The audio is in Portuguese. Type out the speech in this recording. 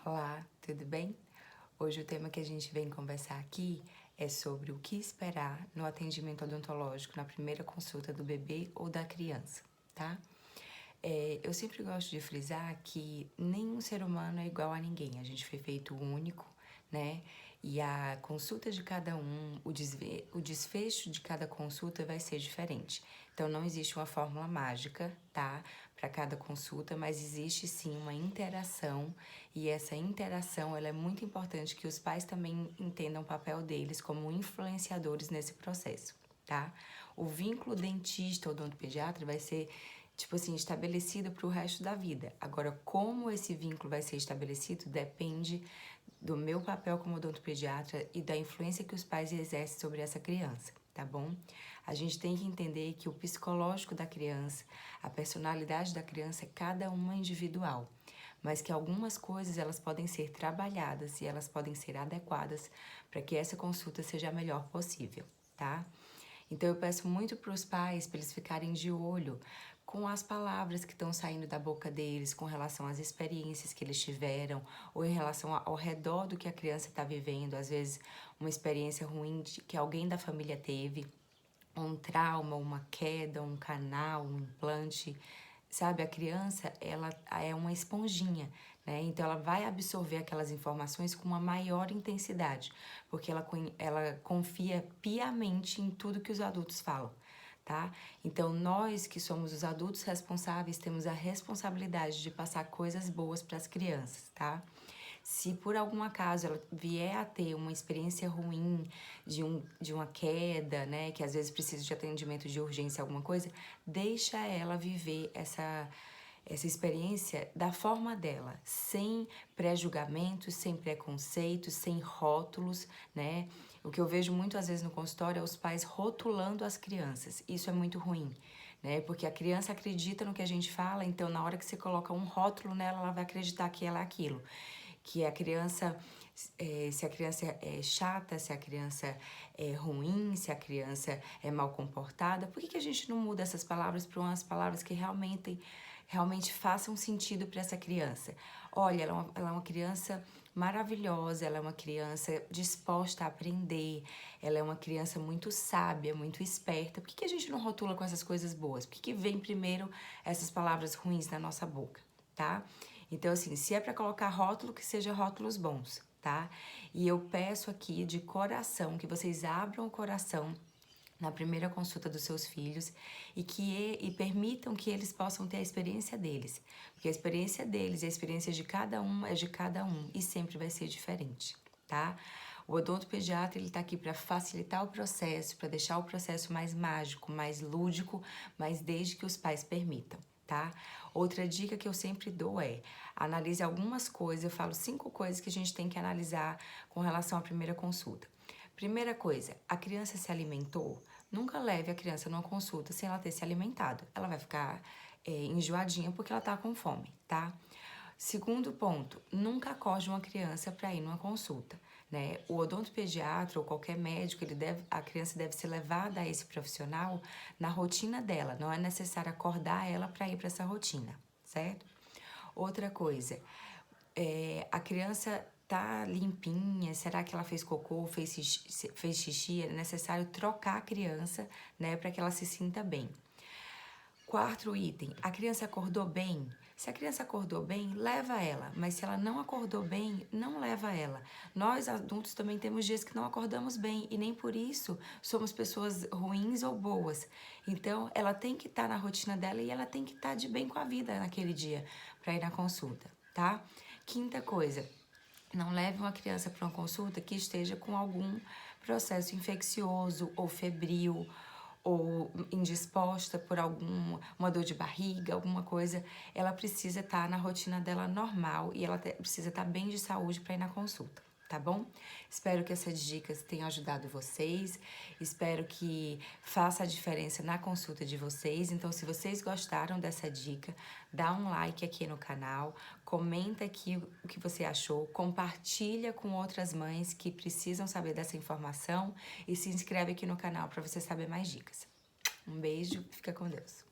Olá, tudo bem? Hoje o tema que a gente vem conversar aqui é sobre o que esperar no atendimento odontológico na primeira consulta do bebê ou da criança, tá? Eu sempre gosto de frisar que nenhum ser humano é igual a ninguém, a gente foi feito único, né? E a consulta de cada um, o desfecho de cada consulta vai ser diferente. Então não existe uma fórmula mágica, tá? Para cada consulta, mas existe sim uma interação e essa interação ela é muito importante que os pais também entendam o papel deles como influenciadores nesse processo, tá? O vínculo dentista odontopediatra vai ser tipo assim, estabelecido para o resto da vida. Agora, como esse vínculo vai ser estabelecido depende do meu papel como odontopediatra e da influência que os pais exercem sobre essa criança, tá bom? A gente tem que entender que o psicológico da criança, a personalidade da criança é cada uma individual, mas que algumas coisas elas podem ser trabalhadas e elas podem ser adequadas para que essa consulta seja a melhor possível, tá? Então eu peço muito para os pais para eles ficarem de olho com as palavras que estão saindo da boca deles, com relação às experiências que eles tiveram, ou em relação ao redor do que a criança está vivendo, às vezes uma experiência ruim que alguém da família teve, um trauma, uma queda, um canal, um implante. Sabe, a criança, ela é uma esponjinha, né? Então, ela vai absorver aquelas informações com uma maior intensidade, porque ela confia piamente em tudo que os adultos falam, tá? Então, nós que somos os adultos responsáveis, temos a responsabilidade de passar coisas boas para as crianças, tá? Se por algum acaso ela vier a ter uma experiência ruim de uma queda, né, que às vezes precisa de atendimento de urgência, alguma coisa, deixa ela viver essa experiência da forma dela, sem pré-julgamentos, sem preconceitos, sem rótulos, né? O que eu vejo muito às vezes no consultório é os pais rotulando as crianças. Isso é muito ruim, né? Porque a criança acredita no que a gente fala, então na hora que você coloca um rótulo nela, ela vai acreditar que ela é aquilo. Que a criança, se a criança é chata, se a criança é ruim, se a criança é mal comportada, por que a gente não muda essas palavras para umas palavras que realmente façam sentido para essa criança? Olha, ela é uma criança maravilhosa, ela é uma criança disposta a aprender, ela é uma criança muito sábia, muito esperta. Por que a gente não rotula com essas coisas boas? Por que vem primeiro essas palavras ruins na nossa boca, tá? Então, assim, se é para colocar rótulo, que seja rótulos bons, tá? E eu peço aqui de coração que vocês abram o coração na primeira consulta dos seus filhos e permitam que eles possam ter a experiência deles. Porque a experiência deles e a experiência de cada um é de cada um e sempre vai ser diferente, tá? O odontopediatra ele tá aqui para facilitar o processo, para deixar o processo mais mágico, mais lúdico, mas desde que os pais permitam, tá? Outra dica que eu sempre dou é analise algumas coisas, eu falo 5 coisas que a gente tem que analisar com relação à primeira consulta. Primeira coisa, a criança se alimentou? Nunca leve a criança numa consulta sem ela ter se alimentado. Ela vai ficar enjoadinha porque ela tá com fome, tá? Segundo ponto, nunca acorde uma criança para ir numa consulta, né? O odontopediatra ou qualquer médico, a criança deve ser levada a esse profissional na rotina dela. Não é necessário acordar ela para ir para essa rotina, certo? Outra coisa, a criança tá limpinha, será que ela fez cocô, fez xixi? É necessário trocar a criança, né, para que ela se sinta bem. Quarto item, a criança acordou bem? Se a criança acordou bem, leva ela, mas se ela não acordou bem, não leva ela. Nós adultos também temos dias que não acordamos bem e nem por isso somos pessoas ruins ou boas. Então, ela tem que estar na rotina dela e ela tem que estar de bem com a vida naquele dia para ir na consulta, tá? Quinta coisa, não leve uma criança para uma consulta que esteja com algum processo infeccioso ou febril ou indisposta por uma dor de barriga, alguma coisa. Ela precisa estar na rotina dela normal e ela precisa estar bem de saúde para ir na consulta. Tá bom? Espero que essas dicas tenham ajudado vocês, espero que faça a diferença na consulta de vocês. Então, se vocês gostaram dessa dica, dá um like aqui no canal, comenta aqui o que você achou, compartilha com outras mães que precisam saber dessa informação e se inscreve aqui no canal para você saber mais dicas. Um beijo, fica com Deus.